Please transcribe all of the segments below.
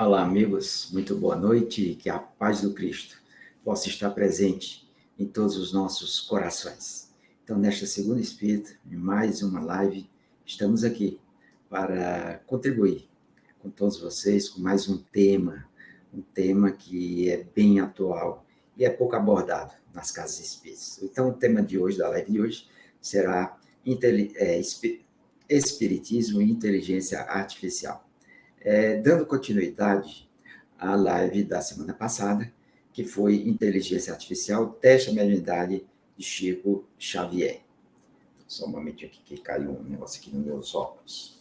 Olá, amigos, muito boa noite e que a paz do Cristo possa estar presente em todos os nossos corações. Então, nesta segunda espírita, em mais uma live, estamos aqui para contribuir com todos vocês com mais um tema que é bem atual e é pouco abordado nas casas espíritas. Então, o tema de hoje, da live de hoje, será Espiritismo e Inteligência Artificial. Dando continuidade à live da semana passada, que foi Inteligência Artificial, Teste a Mediunidade de Chico Xavier. Só um momentinho aqui que caiu um negócio aqui nos meus óculos.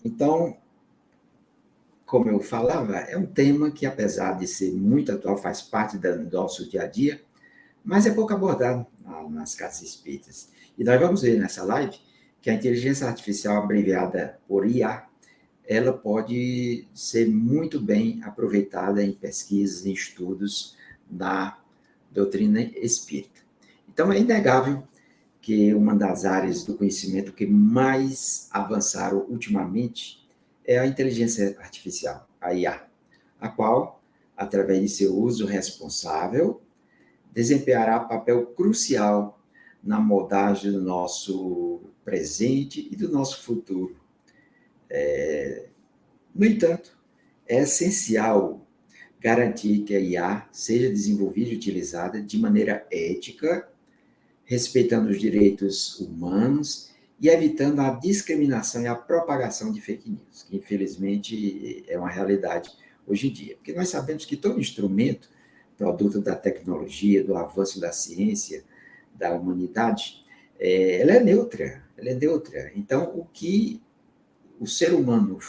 Então, como eu falava, é um tema que, apesar de ser muito atual, faz parte do nosso dia a dia, mas é pouco abordado nas casas espíritas. E nós vamos ver nessa live que a inteligência artificial, abreviada por IA, ela pode ser muito bem aproveitada em pesquisas, em estudos da doutrina espírita. Então, é inegável que uma das áreas do conhecimento que mais avançaram ultimamente é a inteligência artificial, a IA, a qual, através de seu uso responsável, desempenhará papel crucial na moldagem do nosso presente e do nosso futuro. No entanto, é essencial garantir que a IA seja desenvolvida e utilizada de maneira ética, respeitando os direitos humanos e evitando a discriminação e a propagação de fake news, que infelizmente é uma realidade hoje em dia. Porque nós sabemos que todo instrumento, produto da tecnologia, do avanço da ciência, da humanidade, ela é neutra, Então, o ser humano,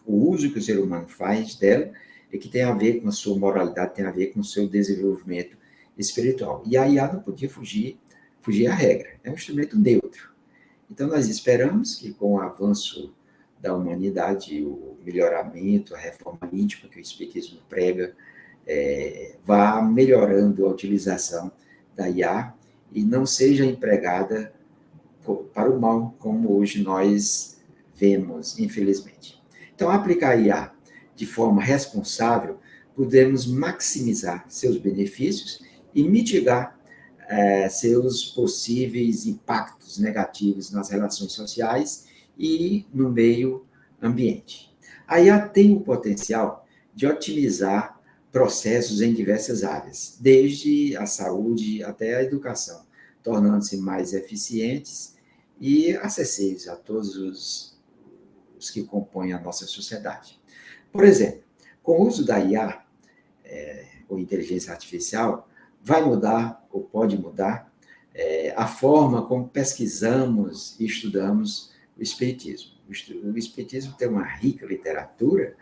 o uso que o ser humano faz dela é que tem a ver com a sua moralidade, tem a ver com o seu desenvolvimento espiritual. E a IA não podia fugir à regra. É um instrumento neutro. Então, nós esperamos que, com o avanço da humanidade, o melhoramento, a reforma íntima que o Espiritismo prega, vá melhorando a utilização da IA e não seja empregada para o mal, como hoje nós vemos, infelizmente. Então, aplicar a IA de forma responsável, podemos maximizar seus benefícios e mitigar seus possíveis impactos negativos nas relações sociais e no meio ambiente. A IA tem o potencial de otimizar processos em diversas áreas, desde a saúde até a educação, tornando-se mais eficientes e acessíveis a todos os que compõem a nossa sociedade. Por exemplo, com o uso da IA, ou inteligência artificial, vai mudar, ou pode mudar, a forma como pesquisamos e estudamos o Espiritismo. O Espiritismo tem uma rica literatura,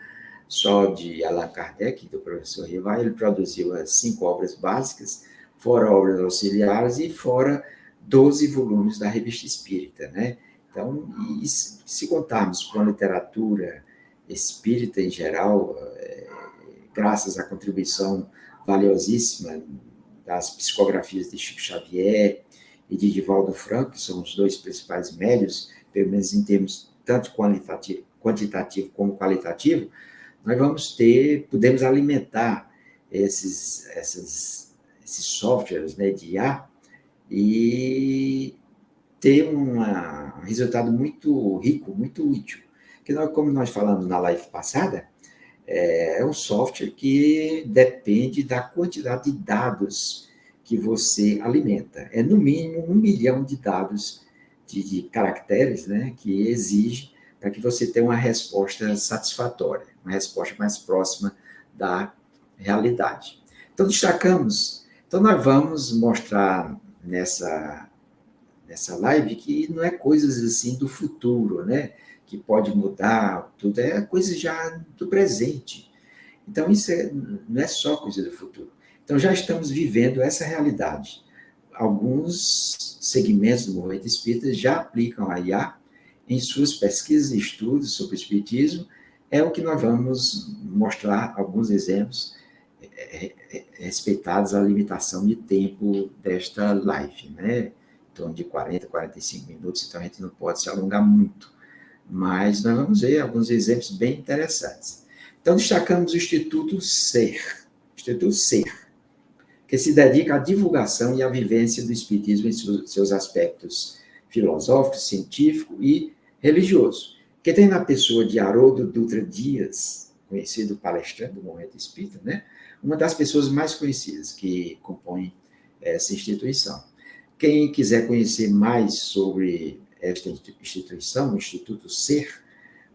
só de Allan Kardec, do professor Rivail, ele produziu as 5 obras básicas, fora obras auxiliares e fora 12 volumes da Revista Espírita, né? Então, se contarmos com a literatura espírita em geral, graças à contribuição valiosíssima das psicografias de Chico Xavier e de Divaldo Franco, que são os 2 principais médios, pelo menos em termos tanto quantitativo como qualitativo, nós podemos alimentar esses softwares, né, de IA e ter um resultado muito rico, muito útil. Porque como nós falamos na live passada, é um software que depende da quantidade de dados que você alimenta. É no mínimo 1 milhão de dados de caracteres, né, que exige para que você tenha uma resposta satisfatória, uma resposta mais próxima da realidade. Então, nós vamos mostrar nessa live que não é coisas assim do futuro, né? Que pode mudar, tudo é coisa já do presente. Então, isso não é só coisa do futuro. Então, já estamos vivendo essa realidade. Alguns segmentos do movimento espírita já aplicam a IA em suas pesquisas e estudos sobre o espiritismo. É o que nós vamos mostrar alguns exemplos, respeitados a limitação de tempo desta live, né? Em torno de 40, 45 minutos, então a gente não pode se alongar muito. Mas nós vamos ver alguns exemplos bem interessantes. Então, destacamos o Instituto Ser, que se dedica à divulgação e à vivência do Espiritismo em seus aspectos filosófico, científico e religioso, que tem na pessoa de Haroldo Dutra Dias, conhecido palestrante do Movimento Espírita, né? Uma das pessoas mais conhecidas que compõem essa instituição. Quem quiser conhecer mais sobre esta instituição, o Instituto Ser,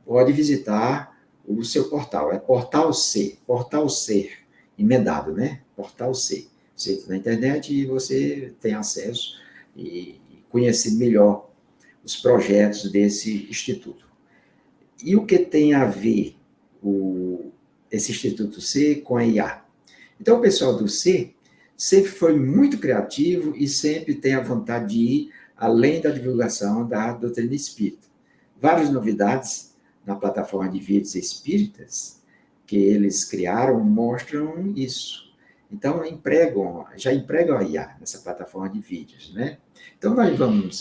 pode visitar o seu portal. É Portal Ser, emendado, né? Portal Ser. Você entra na internet e você tem acesso e conhecer melhor os projetos desse instituto. E o que tem a ver esse Instituto C com a IA? Então, o pessoal do C sempre foi muito criativo e sempre tem a vontade de ir além da divulgação da doutrina espírita. Várias novidades na plataforma de vídeos espíritas que eles criaram mostram isso. Então, já empregam a IA nessa plataforma de vídeos, né? Então,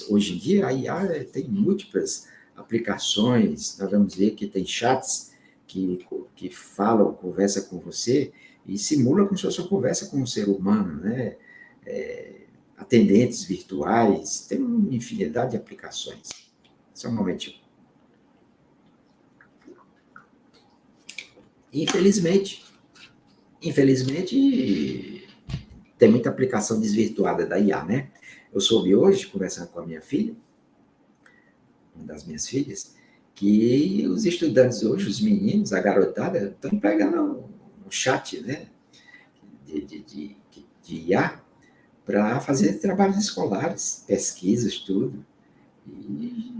hoje em dia, a IA tem múltiplas aplicações, nós vamos ver que tem chats que falam, conversam com você e simula como se fosse uma conversa com um ser humano, né? Atendentes virtuais, tem uma infinidade de aplicações. Só um momentinho. Infelizmente, tem muita aplicação desvirtuada da IA, né? Eu soube hoje, conversando com a minha filha, uma das minhas filhas, que os estudantes hoje, os meninos, a garotada, estão pegando um chat, né, de IA para fazer trabalhos escolares, pesquisas, tudo. E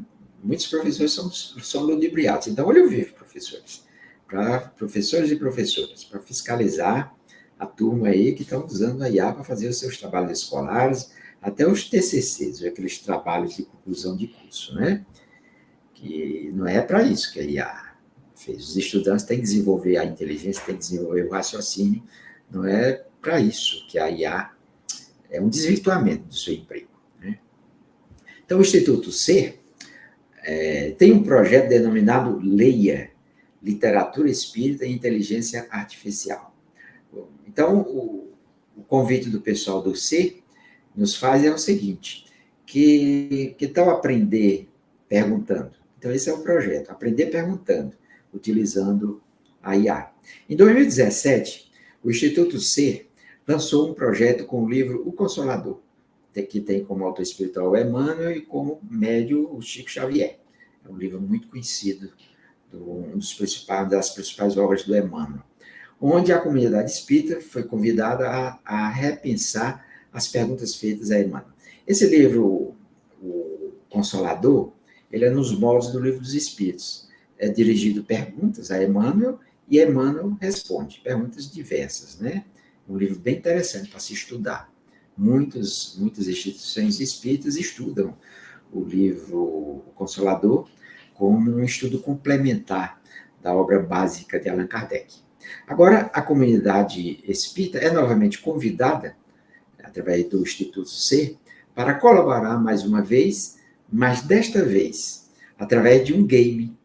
muitos professores são ludibriados. Então, olha, eu vivo, professores, para professores e professoras, para fiscalizar a turma aí que estão usando a IA para fazer os seus trabalhos escolares, até os TCCs, aqueles trabalhos de conclusão de curso, né? Que não é para isso que a IA fez. Os estudantes têm que desenvolver a inteligência, têm que desenvolver o raciocínio, não é para isso que a IA é um desvirtuamento do seu emprego, né? Então, o Instituto Ser tem um projeto denominado LEIA, Literatura Espírita e Inteligência Artificial. Então, o convite do pessoal do Ser nos faz o seguinte, que tal aprender perguntando? Então, esse é o projeto, aprender perguntando, utilizando a IA. Em 2017, o Instituto Ser lançou um projeto com o livro O Consolador, que tem como autor espiritual o Emmanuel e como médio o Chico Xavier. É um livro muito conhecido, das principais obras do Emmanuel, onde a comunidade espírita foi convidada a repensar as perguntas feitas a Emmanuel. Esse livro, o Consolador, ele é nos moldes do Livro dos Espíritos. É dirigido perguntas a Emmanuel e Emmanuel responde, perguntas diversas, né? Um livro bem interessante para se estudar. Muitas instituições espíritas estudam o livro Consolador como um estudo complementar da obra básica de Allan Kardec. Agora, a comunidade espírita é novamente convidada, através do Instituto Ser, para colaborar mais uma vez, mas desta vez, através de um game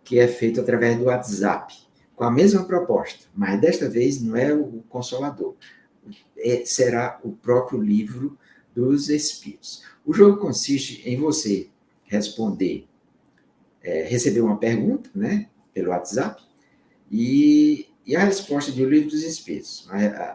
que é feito através do WhatsApp, com a mesma proposta, mas desta vez não é o Consolador, será o próprio livro dos Espíritos. O jogo consiste em você receber uma pergunta, né, pelo WhatsApp, e a resposta do Livro dos Espíritos,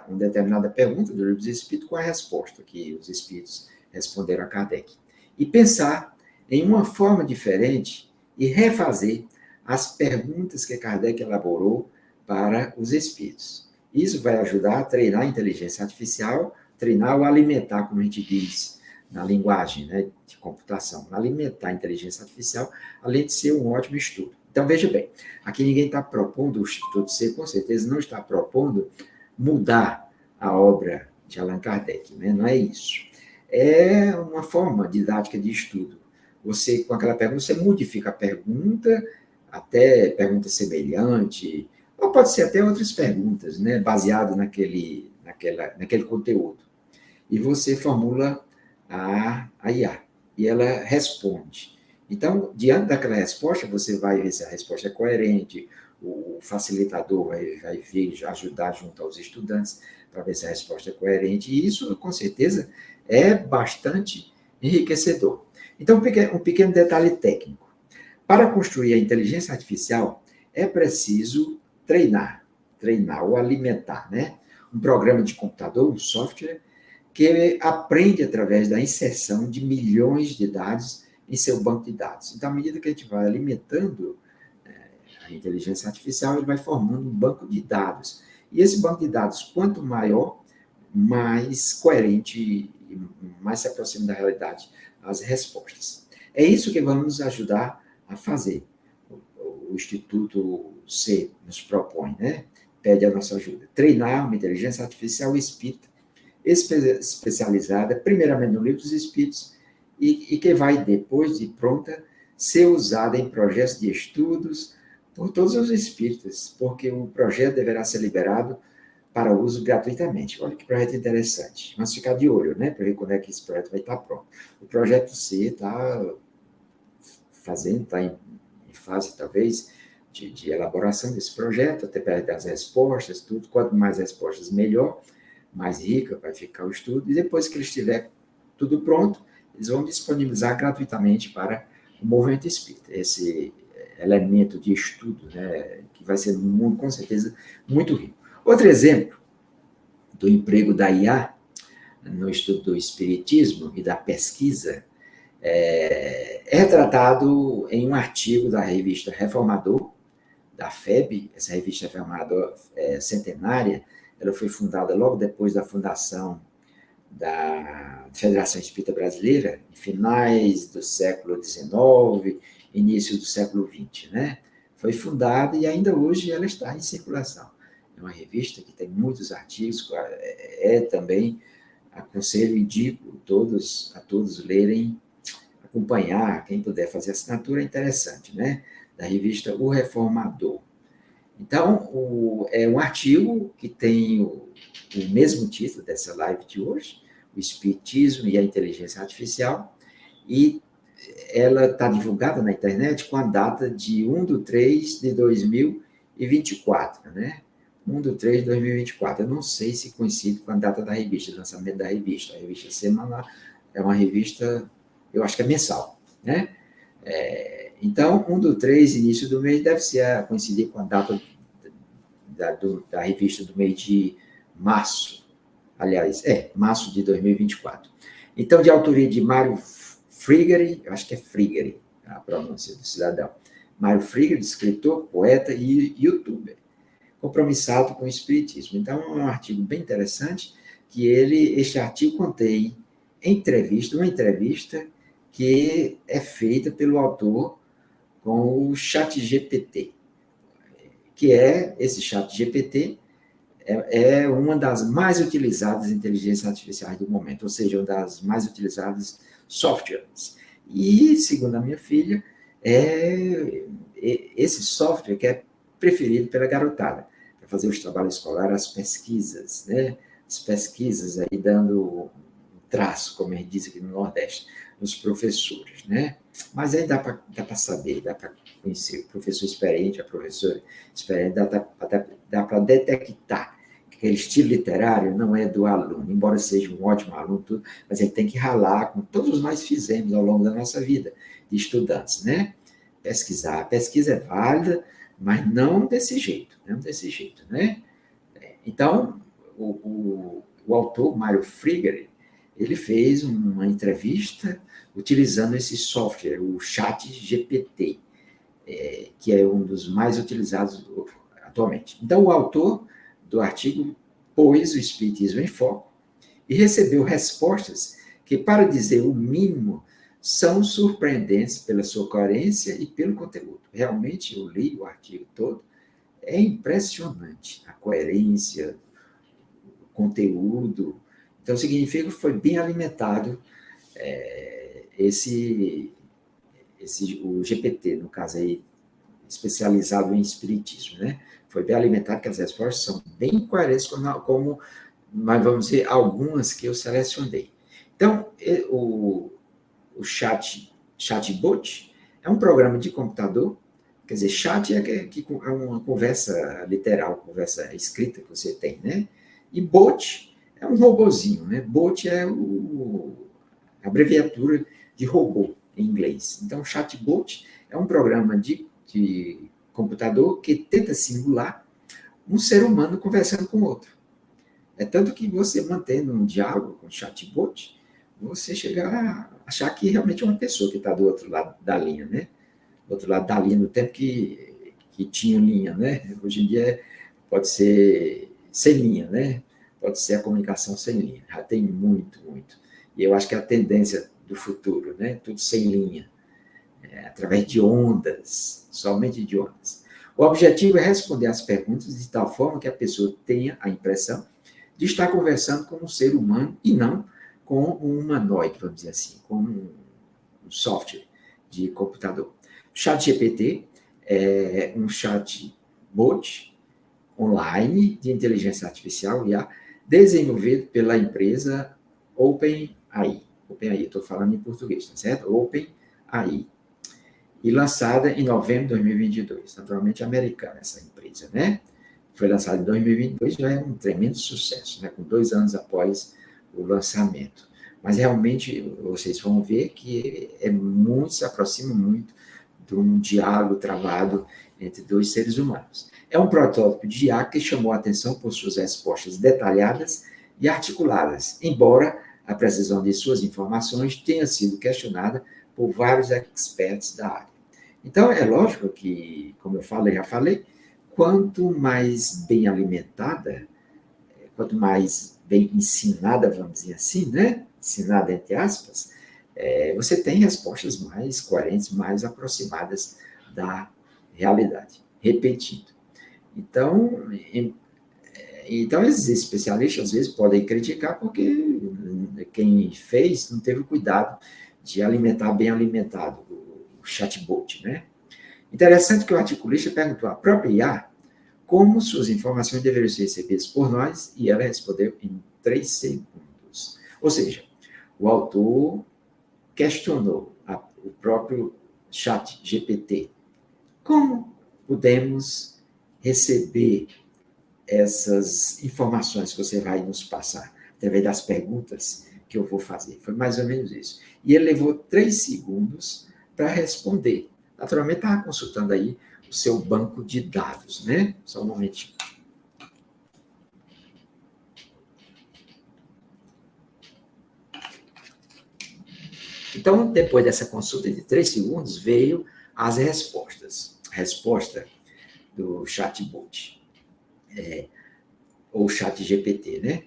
uma determinada pergunta do Livro dos Espíritos com a resposta que os Espíritos responderam a Kardec. E pensar em uma forma diferente e refazer as perguntas que Kardec elaborou para os Espíritos. Isso vai ajudar a treinar a inteligência artificial, treinar ou alimentar, como a gente diz na linguagem, né, de computação, alimentar a inteligência artificial, além de ser um ótimo estudo. Então, veja bem, aqui ninguém está propondo, o Instituto Ser, com certeza, não está propondo mudar a obra de Allan Kardec, né? Não é isso. É uma forma didática de estudo. Você, com aquela pergunta, você modifica a pergunta, até pergunta semelhante, ou pode ser até outras perguntas, né? Baseado naquele conteúdo. E você formula a IA, e ela responde. Então, diante daquela resposta, você vai ver se a resposta é coerente, o facilitador vai ver, ajudar junto aos estudantes para ver se a resposta é coerente, e isso, com certeza, é bastante enriquecedor. Então, um pequeno detalhe técnico. Para construir a inteligência artificial, é preciso treinar ou alimentar, né? Um programa de computador, um software, que aprende através da inserção de milhões de dados em seu banco de dados. Então, à medida que a gente vai alimentando a inteligência artificial, ele vai formando um banco de dados. E esse banco de dados, quanto maior, mais coerente e mais se aproxima da realidade as respostas. É isso que vamos ajudar a fazer. O Instituto C nos propõe, né? Pede a nossa ajuda. Treinar uma inteligência artificial espírita especializada, primeiramente no livro dos espíritos, e que vai, depois de pronta, ser usada em projetos de estudos por todos os espíritas, porque o projeto deverá ser liberado para uso gratuitamente. Olha que projeto interessante. Mas ficar de olho, né, para ver quando é que esse projeto vai estar pronto. O projeto C está em fase, talvez, de elaboração desse projeto, até das respostas, tudo. Quanto mais respostas, melhor, mais rica vai ficar o estudo. E depois que ele estiver tudo pronto, eles vão disponibilizar gratuitamente para o movimento espírita. Esse elemento de estudo, né, que vai ser, com certeza, muito rico. Outro exemplo do emprego da IA no estudo do espiritismo e da pesquisa é retratado em um artigo da revista Reformador, da FEB, essa revista Reformador centenária. Ela foi fundada logo depois da fundação da Federação Espírita Brasileira, em finais do século XIX, início do século XX, né? Foi fundada e ainda hoje ela está em circulação. É uma revista que tem muitos artigos, também, aconselho e indico a todos lerem, acompanhar, quem puder fazer assinatura, é interessante, né? Da revista O Reformador. Então, é um artigo que tem o mesmo título dessa live de hoje, o Espiritismo e a Inteligência Artificial, e ela está divulgada na internet com a data de 1/3/2024, né? 1/3/2024. Eu não sei se coincide com a data da revista, do lançamento da revista. A revista semanal é uma revista, eu acho que é mensal, né? Então, 1/3, início do mês, deve ser coincidir com a data da revista do mês de março. Aliás, março de 2024. Então, de autoria de Mário Frigeri, eu acho que é Frigeri, a pronúncia do cidadão. Mário Frigeri, escritor, poeta e youtuber, compromissado com o espiritismo. Então, é um artigo bem interessante, que este artigo contém uma entrevista que é feita pelo autor com o ChatGPT, que esse ChatGPT é uma das mais utilizadas inteligências artificiais do momento, ou seja, uma das mais utilizadas softwares. E, segundo a minha filha, esse software que é preferido pela garotada, para fazer os trabalhos escolares, as pesquisas, né? As pesquisas aí dando um traço, como a gente diz aqui no Nordeste, nos professores, né? Mas aí dá para saber, dá para conhecer o professor experiente, a professora experiente, dá para detectar que aquele estilo literário não é do aluno, embora seja um ótimo aluno, tudo, mas ele tem que ralar, como todos nós fizemos ao longo da nossa vida de estudantes, né? Pesquisar. A pesquisa é válida, mas não desse jeito, né? Então, o autor, Mário Frigeri, ele fez uma entrevista utilizando esse software, o ChatGPT, que é um dos mais utilizados atualmente. Então, o autor do artigo pôs o espiritismo em foco e recebeu respostas que, para dizer o mínimo, são surpreendentes pela sua coerência e pelo conteúdo. Realmente, eu li o artigo todo, é impressionante a coerência, o conteúdo. Então, significa que foi bem alimentado o GPT, no caso aí, especializado em espiritismo, né? Foi bem alimentado, que as respostas são bem coerentes, como mas vamos dizer, algumas que eu selecionei. Então, o chatbot, é um programa de computador, quer dizer, chat é uma conversa literal, conversa escrita que você tem, né? E bot é um robozinho, né? Bot é a abreviatura de robô em inglês. Então, chatbot é um programa de computador que tenta simular um ser humano conversando com outro. É tanto que você mantendo um diálogo com o chatbot, você chega a achar que realmente é uma pessoa que está do outro lado da linha, né? Do outro lado da linha, no tempo que tinha linha, né? Hoje em dia pode ser sem linha, né? Pode ser a comunicação sem linha. Já tem muito, muito. E eu acho que é a tendência do futuro, né? Tudo sem linha, através de ondas, somente de ondas. O objetivo é responder às perguntas de tal forma que a pessoa tenha a impressão de estar conversando com um ser humano e não com um humanoide, vamos dizer assim, com um software de computador. O ChatGPT é um chatbot online de inteligência artificial, IA, desenvolvido pela empresa OpenAI. OpenAI, estou falando em português, tá certo? OpenAI. E lançada em novembro de 2022. Naturalmente americana essa empresa, né? Foi lançada em 2022, já é um tremendo sucesso, né? Com 2 anos após o lançamento. Mas realmente vocês vão ver que se aproxima muito de um diálogo travado entre 2 seres humanos. É um protótipo de IA que chamou a atenção por suas respostas detalhadas e articuladas, embora a precisão de suas informações tenha sido questionada por vários experts da área. Então, é lógico que, como eu já falei, quanto mais bem alimentada, quanto mais bem ensinada, vamos dizer assim, né? Ensinada entre aspas, você tem respostas mais coerentes, mais aproximadas da realidade. Repetindo. Então, esses especialistas às vezes podem criticar porque quem fez não teve cuidado de alimentar bem alimentado o chatbot, né? Interessante que o articulista perguntou à própria IA como suas informações deveriam ser recebidas por nós e ela respondeu em 3 segundos. Ou seja, o autor questionou o próprio chat GPT. Como podemos receber essas informações que você vai nos passar através das perguntas que eu vou fazer? Foi mais ou menos isso. E ele levou 3 segundos para responder. Naturalmente, estava consultando aí o seu banco de dados, né? Só um momentinho. Então, depois dessa consulta de 3 segundos, veio as respostas. A resposta do chatbot, ou chat GPT, né?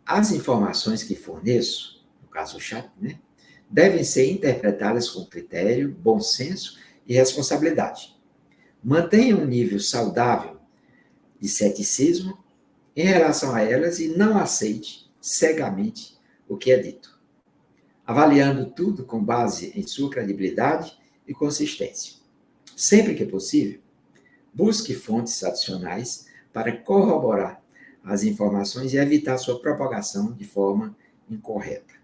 As informações que forneço, no caso o chat, né? Devem ser interpretadas com critério, bom senso e responsabilidade. Mantenha um nível saudável de ceticismo em relação a elas e não aceite cegamente o que é dito, avaliando tudo com base em sua credibilidade e consistência. Sempre que possível, busque fontes adicionais para corroborar as informações e evitar sua propagação de forma incorreta.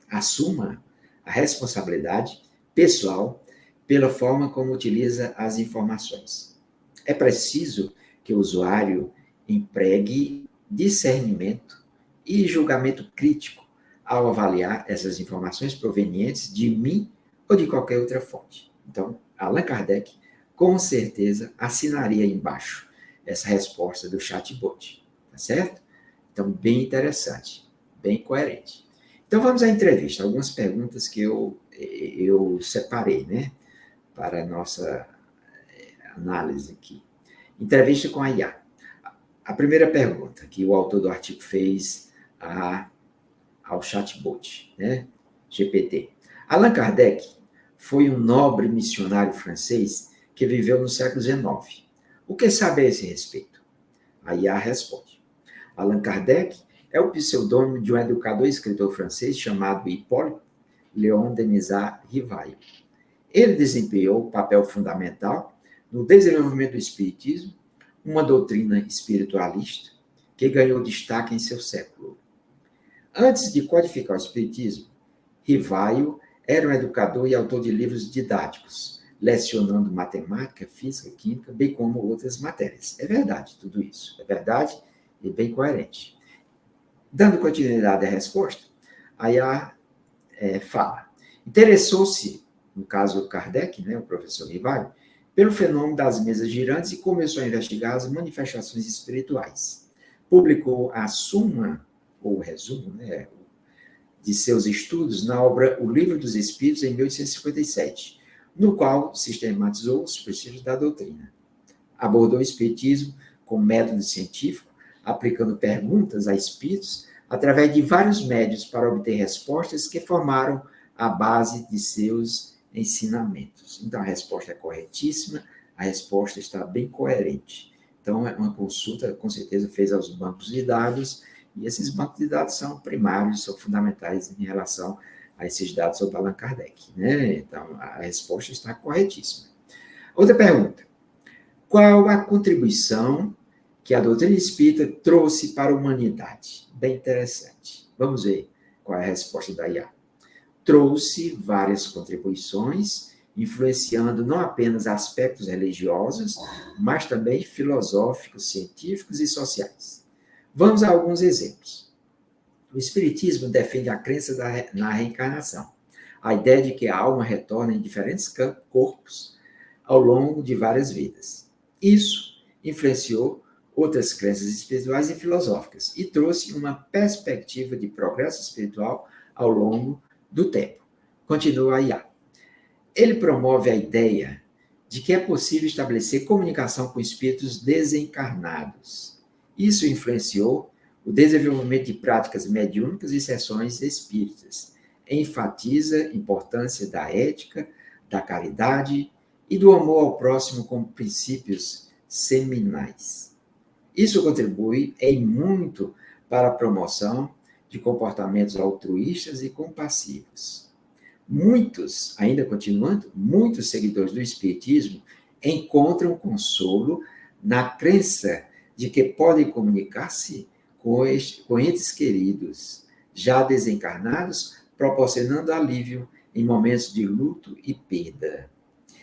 Assuma a responsabilidade pessoal pela forma como utiliza as informações. É preciso que o usuário empregue discernimento e julgamento crítico ao avaliar essas informações provenientes de mim ou de qualquer outra fonte. Então, Allan Kardec com certeza assinaria embaixo essa resposta do chatbot, tá certo? Então, bem interessante, bem coerente. Então, vamos à entrevista. Algumas perguntas que eu separei, né, para a nossa análise aqui. Entrevista com a IA. A primeira pergunta que o autor do artigo fez ao chatbot, né, GPT. Allan Kardec foi um nobre missionário francês que viveu no século XIX. O que sabe a esse respeito? A IA responde. Allan Kardec é o pseudônimo de um educador e escritor francês chamado Hippolyte Léon Denisard Rivail. Ele desempenhou um papel fundamental no desenvolvimento do espiritismo, uma doutrina espiritualista que ganhou destaque em seu século. Antes de codificar o espiritismo, Rivail era um educador e autor de livros didáticos, lecionando matemática, física, química, bem como outras matérias. É verdade tudo isso, é verdade e bem coerente. Dando continuidade à resposta, Ayá fala. Interessou-se, no caso Kardec, né, o professor Rivalho, pelo fenômeno das mesas girantes e começou a investigar as manifestações espirituais. Publicou a suma, ou resumo, né, de seus estudos na obra O Livro dos Espíritos, em 1857, no qual sistematizou os princípios da doutrina. Abordou o espiritismo com método científico, aplicando perguntas a espíritos através de vários médios para obter respostas que formaram a base de seus ensinamentos. Então, a resposta é corretíssima, a resposta está bem coerente. Então, é uma consulta, com certeza, fez aos bancos de dados, e esses bancos de dados são primários, são fundamentais em relação a esses dados sobre Allan Kardec. Né? Então, a resposta está corretíssima. Outra pergunta. Qual a contribuição que a doutrina espírita trouxe para a humanidade? Bem interessante. Vamos ver qual é a resposta da IA. Trouxe várias contribuições, influenciando não apenas aspectos religiosos, mas também filosóficos, científicos e sociais. Vamos a alguns exemplos. O Espiritismo defende a crença na reencarnação, a ideia de que a alma retorna em diferentes corpos ao longo de várias vidas. Isso influenciou outras crenças espirituais e filosóficas e trouxe uma perspectiva de progresso espiritual ao longo do tempo. Continua Ayá. Ele promove a ideia de que é possível estabelecer comunicação com espíritos desencarnados. Isso influenciou o desenvolvimento de práticas mediúnicas e sessões espíritas. Enfatiza a importância da ética, da caridade e do amor ao próximo como princípios seminais. Isso contribui em muito para a promoção de comportamentos altruístas e compassivos. Muitos, ainda continuando, muitos seguidores do Espiritismo encontram consolo na crença de que podem comunicar-se com entes queridos, já desencarnados, proporcionando alívio em momentos de luto e perda.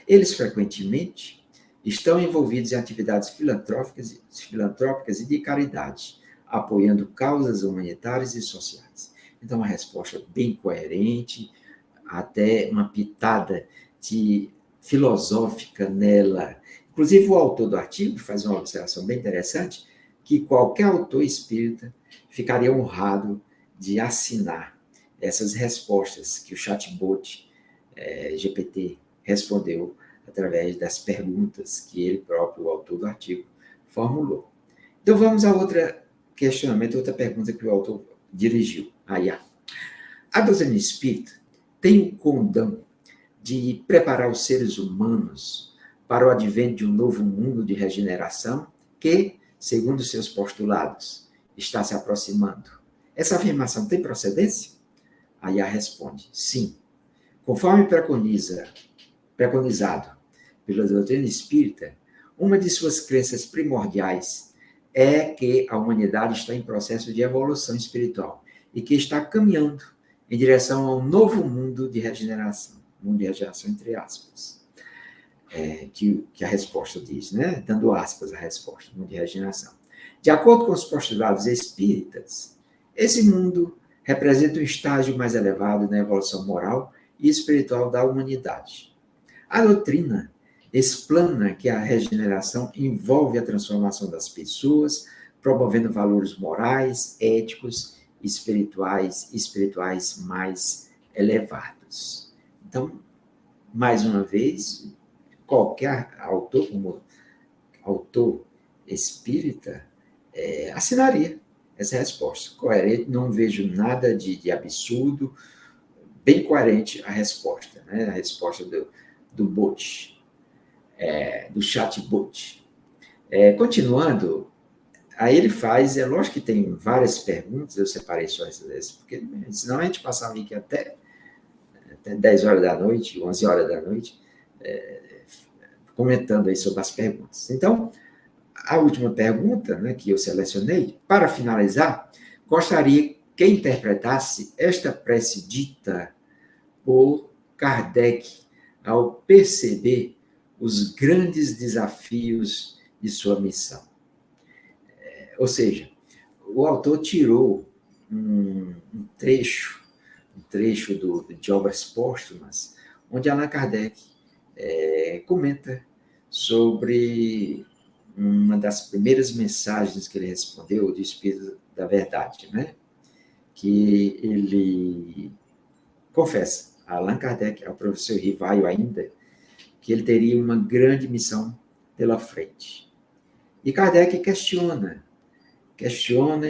Eles frequentemente estão envolvidos em atividades filantrópicas e de caridade, apoiando causas humanitárias e sociais. Então, uma resposta bem coerente, até uma pitada de filosófica nela. Inclusive, o autor do artigo faz uma observação bem interessante, que qualquer autor espírita ficaria honrado de assinar essas respostas que o chatbot GPT respondeu através das perguntas que ele próprio, o autor do artigo, formulou. Então, vamos a outro questionamento, outra pergunta que o autor dirigiu. A doutrina espírita tem o condão de preparar os seres humanos para o advento de um novo mundo de regeneração que, segundo seus postulados, está se aproximando. Essa afirmação tem procedência? Ayá responde, sim. Conforme preconizado pela doutrina espírita, uma de suas crenças primordiais é que a humanidade está em processo de evolução espiritual e que está caminhando em direção a um novo mundo de regeneração, mundo de regeneração entre aspas, que a resposta diz, né? Dando aspas à resposta, mundo de regeneração. De acordo com os postulados espíritas, esse mundo representa um estágio mais elevado na evolução moral e espiritual da humanidade. A doutrina explana que a regeneração envolve a transformação das pessoas, promovendo valores morais, éticos, espirituais mais elevados. Então, mais uma vez, qualquer autor, como autor espírita, assinaria essa resposta. Coerente, não vejo nada de absurdo, bem coerente a resposta, né? A resposta do bot, do chatbot. Continuando, aí ele faz, lógico que tem várias perguntas, eu separei só essas, porque senão a gente passava aqui até 10 horas da noite, 11 horas da noite, comentando aí sobre as perguntas. Então, a última pergunta, né, que eu selecionei, para finalizar, gostaria que interpretasse esta prece dita por Kardec ao perceber os grandes desafios de sua missão. Ou seja, o autor tirou um trecho de Obras Póstumas, onde Allan Kardec comenta sobre uma das primeiras mensagens que ele respondeu do Espírito da Verdade, né? Que ele confessa a Allan Kardec, ao professor Rivaio ainda, que ele teria uma grande missão pela frente. E Kardec questiona,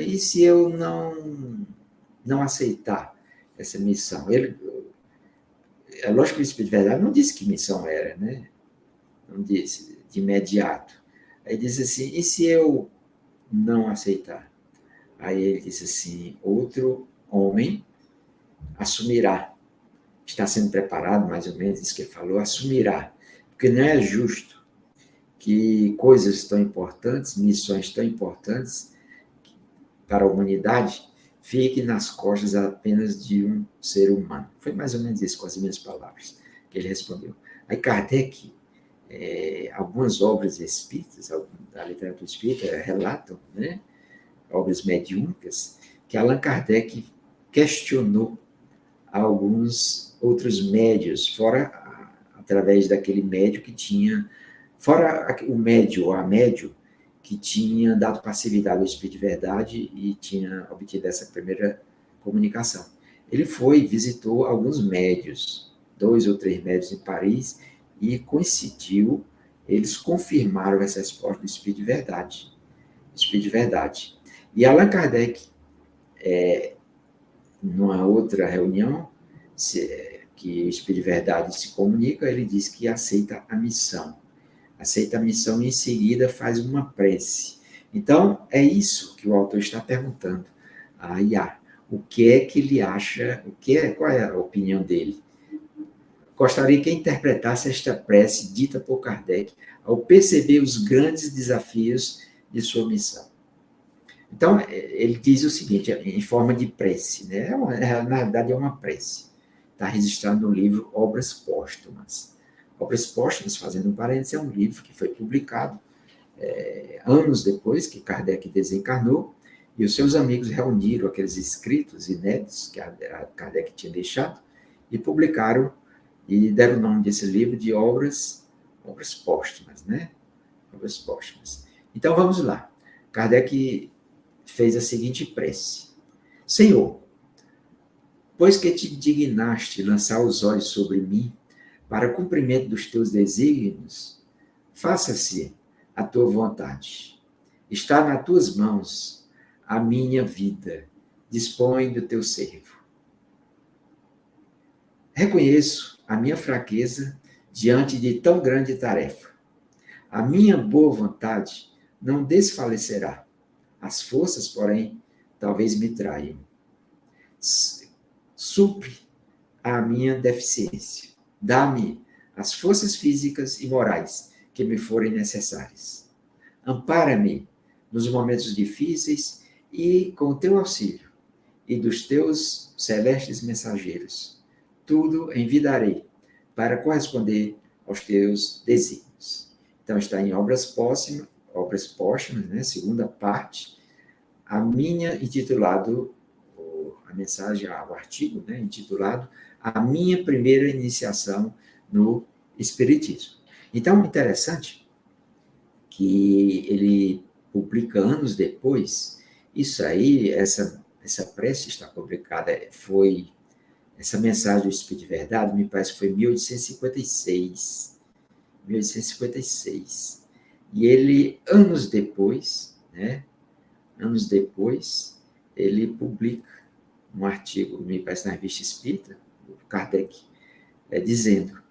e se eu não aceitar essa missão? É lógico que o Espírito de Verdade não disse que missão era, né? Não disse de imediato. Aí disse assim, e se eu não aceitar? Aí ele disse assim, outro homem assumirá. Está sendo preparado, mais ou menos, isso que ele falou, assumirá. Porque não é justo que coisas tão importantes, missões tão importantes para a humanidade, fiquem nas costas apenas de um ser humano. Foi mais ou menos isso, com as minhas palavras, que ele respondeu. Aí Kardec, algumas obras espíritas, da literatura espírita, relatam, né, obras mediúnicas, que Allan Kardec questionou alguns outros médios, fora através daquele médio que tinha, fora o médio ou a médio que tinha dado passividade ao Espírito de Verdade e tinha obtido essa primeira comunicação. Ele visitou alguns médios, 2 ou 3 médios em Paris, e coincidiu, eles confirmaram essa resposta do Espírito de Verdade. Espírito de Verdade. E Allan Kardec, numa outra reunião, que o Espírito de Verdade se comunica, ele diz que aceita a missão. Aceita a missão e em seguida faz uma prece. Então, é isso que o autor está perguntando a Iá. O que é que ele acha, qual é a opinião dele? Gostaria que interpretasse esta prece dita por Kardec ao perceber os grandes desafios de sua missão. Então, ele diz o seguinte, em forma de prece, né? Na verdade é uma prece. Está registrado no livro Obras Póstumas. Obras Póstumas, fazendo um parênteses, é um livro que foi publicado anos depois que Kardec desencarnou, e os seus amigos reuniram aqueles escritos inéditos que Kardec tinha deixado e publicaram e deram o nome desse livro de Obras Póstumas, né? Obras Póstumas. Então, vamos lá. Kardec fez a seguinte prece. Senhor, pois que te dignaste lançar os olhos sobre mim para o cumprimento dos teus desígnios, faça-se a tua vontade. Está nas tuas mãos a minha vida. Dispõe do teu servo. Reconheço a minha fraqueza diante de tão grande tarefa. A minha boa vontade não desfalecerá. As forças, porém, talvez me traiam. Supre a minha deficiência. Dá-me as forças físicas e morais que me forem necessárias. Ampara-me nos momentos difíceis e, com o teu auxílio e dos teus celestes mensageiros, tudo envidarei para corresponder aos teus desígnios. Então, está em Obras Póstumas, né? Segunda parte, a minha, intitulado, a mensagem, o artigo, né? Intitulado A Minha Primeira Iniciação no Espiritismo. Então, interessante que ele publica anos depois, isso aí, essa prece está publicada, essa mensagem do Espírito de Verdade, me parece que foi em 1856. 1856. E ele, anos depois, ele publica um artigo, me parece na Revista Espírita, o Kardec, dizendo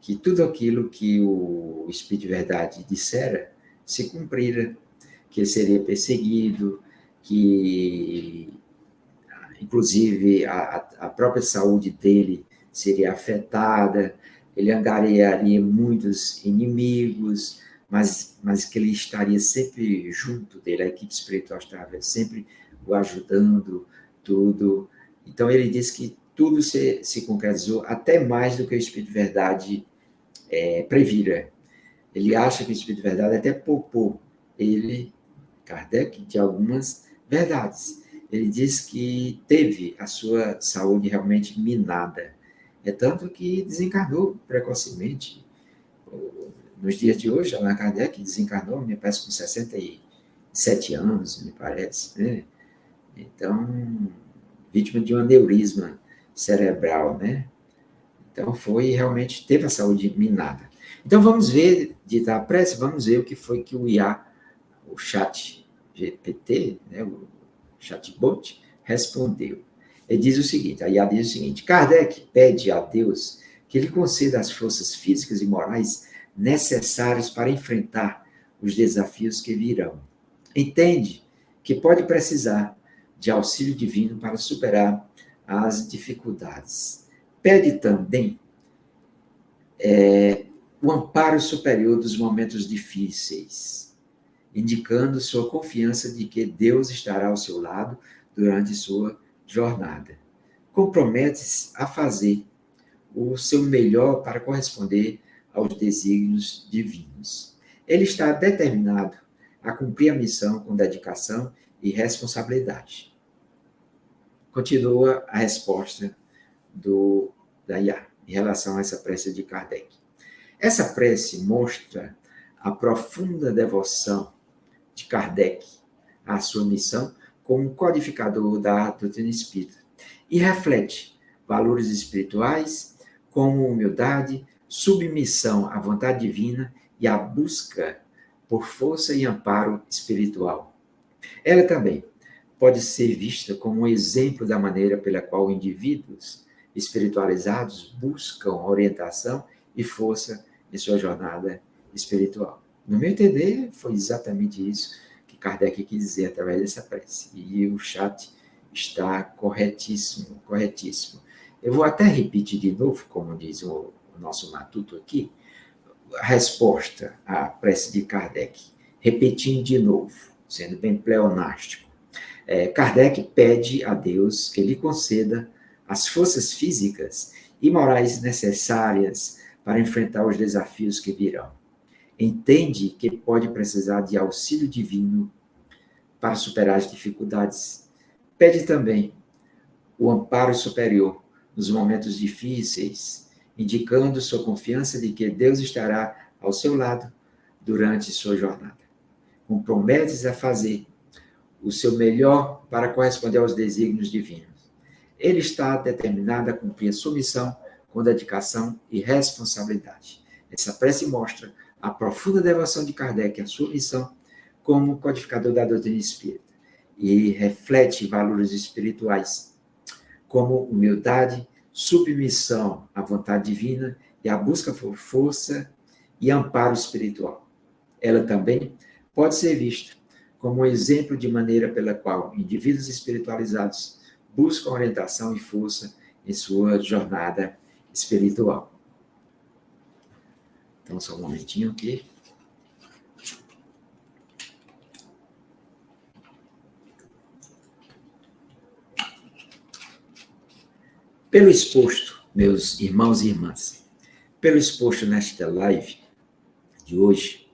que tudo aquilo que o Espírito de Verdade dissera se cumprira, que ele seria perseguido, que inclusive a própria saúde dele seria afetada, ele angariaria muitos inimigos, mas que ele estaria sempre junto dele, a equipe espiritual estava sempre o ajudando, tudo. Então ele diz que tudo se concretizou até mais do que o Espírito de Verdade previra. Ele acha que o Espírito de Verdade até poupou ele, Kardec, de algumas verdades. Ele diz que teve a sua saúde realmente minada. É tanto que desencarnou precocemente. Nos dias de hoje, Allan Kardec desencarnou, me parece, com 67 anos, me parece. Né? Então, vítima de um aneurisma cerebral, né? Então, realmente teve a saúde minada. Então, vamos ver, dita a prece, vamos ver o que foi que o IA, o chat GPT, né, o chatbot, respondeu. Ele diz o seguinte, a IA diz o seguinte: Kardec pede a Deus que lhe conceda as forças físicas e morais necessárias para enfrentar os desafios que virão. Entende que pode precisar de auxílio divino para superar as dificuldades. Pede também o amparo superior dos momentos difíceis, indicando sua confiança de que Deus estará ao seu lado durante sua jornada. Compromete-se a fazer o seu melhor para corresponder aos desígnios divinos. Ele está determinado a cumprir a missão com dedicação e responsabilidade. Continua a resposta da IA em relação a essa prece de Kardec. Essa prece mostra a profunda devoção de Kardec à sua missão como codificador da doutrina espírita e reflete valores espirituais como humildade, submissão à vontade divina e a busca por força e amparo espiritual. Ela também pode ser vista como um exemplo da maneira pela qual indivíduos espiritualizados buscam orientação e força em sua jornada espiritual. No meu entender, foi exatamente isso que Kardec quis dizer através dessa prece. E o chat está corretíssimo, corretíssimo. Eu vou até repetir de novo, como diz o nosso matuto aqui, a resposta à prece de Kardec, repetindo de novo, sendo bem pleonástico. Kardec pede a Deus que lhe conceda as forças físicas e morais necessárias para enfrentar os desafios que virão. Entende que pode precisar de auxílio divino para superar as dificuldades. Pede também o amparo superior nos momentos difíceis, indicando sua confiança de que Deus estará ao seu lado durante sua jornada. Compromete-se a fazer o seu melhor para corresponder aos desígnios divinos. Ele está determinado a cumprir a sua missão com dedicação e responsabilidade. Essa prece mostra a profunda devoção de Kardec à sua missão como codificador da doutrina espírita e reflete valores espirituais como humildade, submissão à vontade divina e a busca por força e amparo espiritual. Ela também pode ser vista como um exemplo de maneira pela qual indivíduos espiritualizados buscam orientação e força em sua jornada espiritual. Então, só um momentinho aqui. Pelo exposto, meus irmãos e irmãs, pelo exposto nesta live de hoje,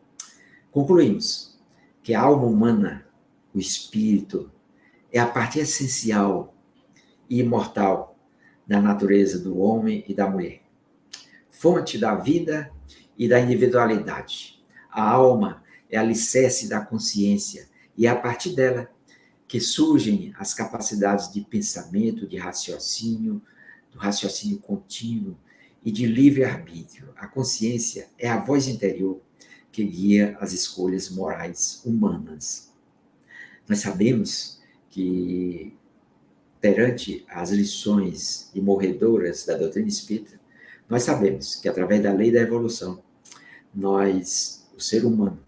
concluímos que a alma humana, o espírito, é a parte essencial e imortal da natureza do homem e da mulher, fonte da vida e da individualidade. A alma é alicerce da consciência e é a partir dela que surgem as capacidades de pensamento, de raciocínio, do raciocínio contínuo e de livre-arbítrio. A consciência é a voz interior que guia as escolhas morais humanas. Nós sabemos que, perante as lições imorredoras da doutrina espírita, nós sabemos que, através da lei da evolução, o ser humano,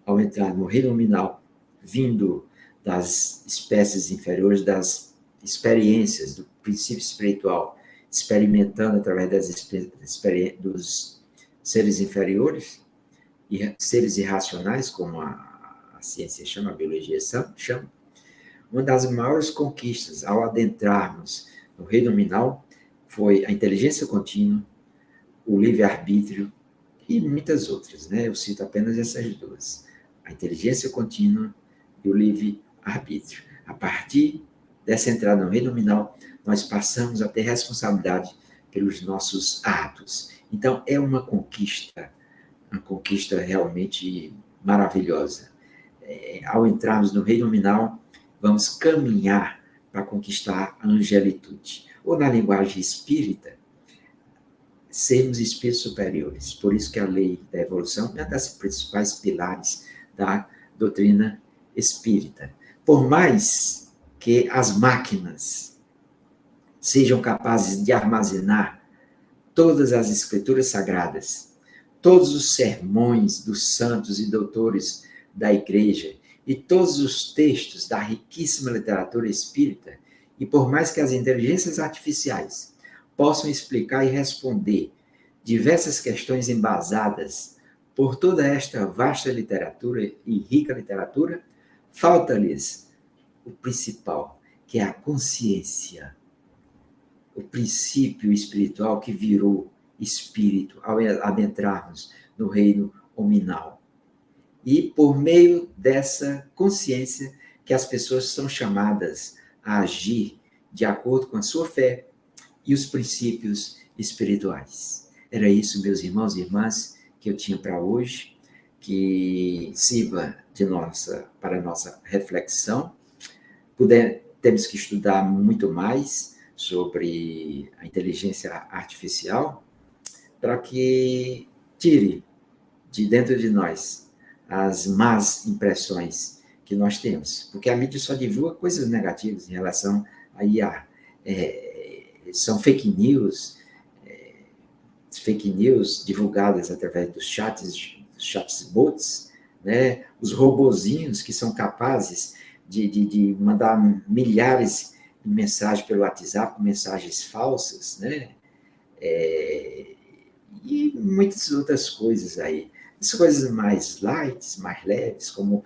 ao entrar no reino nominal, vindo das espécies inferiores, das experiências do princípio espiritual, experimentando através dos seres inferiores, e seres irracionais, como a ciência chama, a biologia chama, uma das maiores conquistas ao adentrarmos no reino nominal foi a inteligência contínua, o livre-arbítrio e muitas outras, né? Eu cito apenas essas duas: a inteligência contínua e o livre-arbítrio. A partir dessa entrada no reino nominal, nós passamos a ter responsabilidade pelos nossos atos. Então, é uma conquista realmente maravilhosa. Ao entrarmos no reino nominal, vamos caminhar para conquistar a angelitude. Ou, na linguagem espírita, sermos espíritos superiores. Por isso que a lei da evolução é uma das principais pilares da doutrina espírita. Por mais que as máquinas sejam capazes de armazenar todas as escrituras sagradas, todos os sermões dos santos e doutores da igreja e todos os textos da riquíssima literatura espírita, e por mais que as inteligências artificiais possam explicar e responder diversas questões embasadas por toda esta vasta literatura e rica literatura, falta-lhes o principal, que é a consciência, o princípio espiritual que virou espírito ao adentrarmos no reino nominal. E por meio dessa consciência que as pessoas são chamadas a agir de acordo com a sua fé e os princípios espirituais. Era isso, meus irmãos e irmãs, que eu tinha para hoje, que sirva para a nossa reflexão. Temos que estudar muito mais sobre a inteligência artificial para que tire de dentro de nós as más impressões que nós temos, porque a mídia só divulga coisas negativas em relação à IA. São fake news divulgadas através dos chatbots, né? Os robozinhos que são capazes de mandar milhares de mensagens pelo WhatsApp, mensagens falsas, né? E muitas outras coisas aí. As coisas mais light, mais leves, como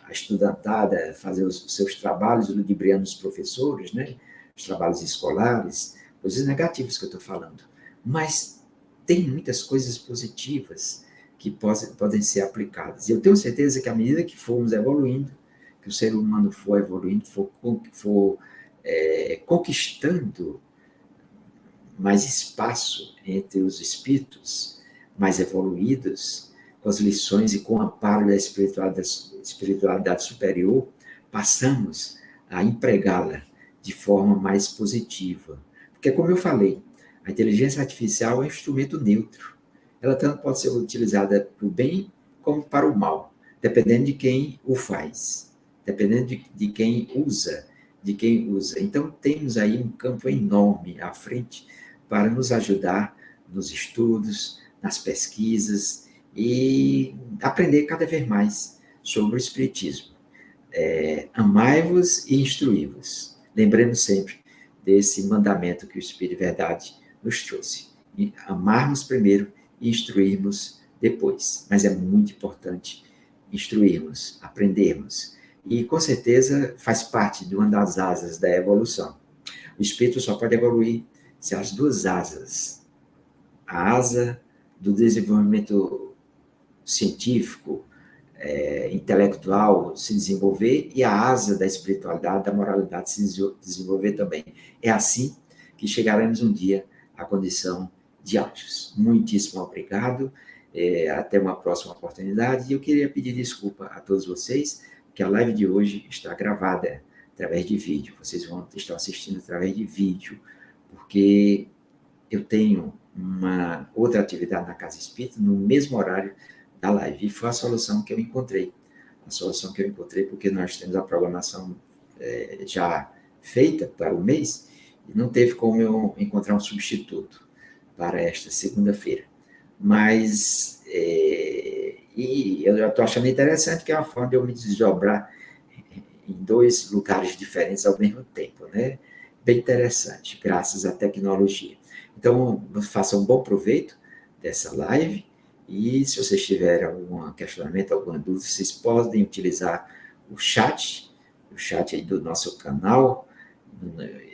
a estudantada fazer os seus trabalhos, ludibriando os professores, né? Os trabalhos escolares, coisas negativas que eu estou falando. Mas tem muitas coisas positivas que podem ser aplicadas. E eu tenho certeza que à medida que formos evoluindo, que o ser humano for evoluindo, for conquistando mais espaço entre os espíritos mais evoluídos, com as lições e com o amparo da espiritualidade superior, passamos a empregá-la de forma mais positiva. Porque, como eu falei, a inteligência artificial é um instrumento neutro. Ela tanto pode ser utilizada para o bem como para o mal, dependendo de quem o faz, dependendo de quem usa, Então, temos aí um campo enorme à frente para nos ajudar nos estudos, nas pesquisas e aprender cada vez mais sobre o Espiritismo. Amai-vos e instruí-vos. Lembremos sempre desse mandamento que o Espírito de Verdade nos trouxe. Amarmos primeiro e instruirmos depois. Mas é muito importante instruirmos, aprendermos. E, com certeza, faz parte de uma das asas da evolução. O espírito só pode evoluir se as duas asas, a asa do desenvolvimento científico, intelectual se desenvolver e a asa da espiritualidade, da moralidade se desenvolver também. É assim que chegaremos um dia à condição de anjos. Muitíssimo obrigado, até uma próxima oportunidade. E eu queria pedir desculpa a todos vocês, que a live de hoje está gravada através de vídeo. Vocês vão estar assistindo através de vídeo, porque eu tenho uma outra atividade na Casa Espírita no mesmo horário da live. E foi a solução que eu encontrei. A solução que eu encontrei porque nós temos a programação já feita para o mês e não teve como eu encontrar um substituto para esta segunda-feira. Mas e eu já estou achando interessante que é uma forma de eu me desdobrar em dois lugares diferentes ao mesmo tempo, né? Bem interessante, graças à tecnologia. Então, façam um bom proveito dessa live e se vocês tiverem algum questionamento, alguma dúvida, vocês podem utilizar o chat aí do nosso canal.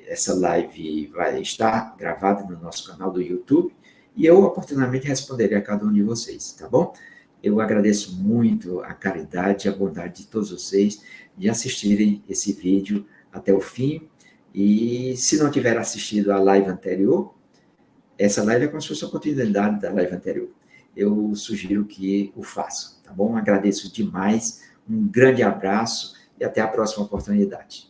Essa live vai estar gravada no nosso canal do YouTube e eu oportunamente responderei a cada um de vocês, tá bom? Eu agradeço muito a caridade e a bondade de todos vocês de assistirem esse vídeo até o fim. E se não tiver assistido a live anterior, essa live é como se fosse a continuidade da live anterior. Eu sugiro que o façam, tá bom? Agradeço demais, um grande abraço e até a próxima oportunidade.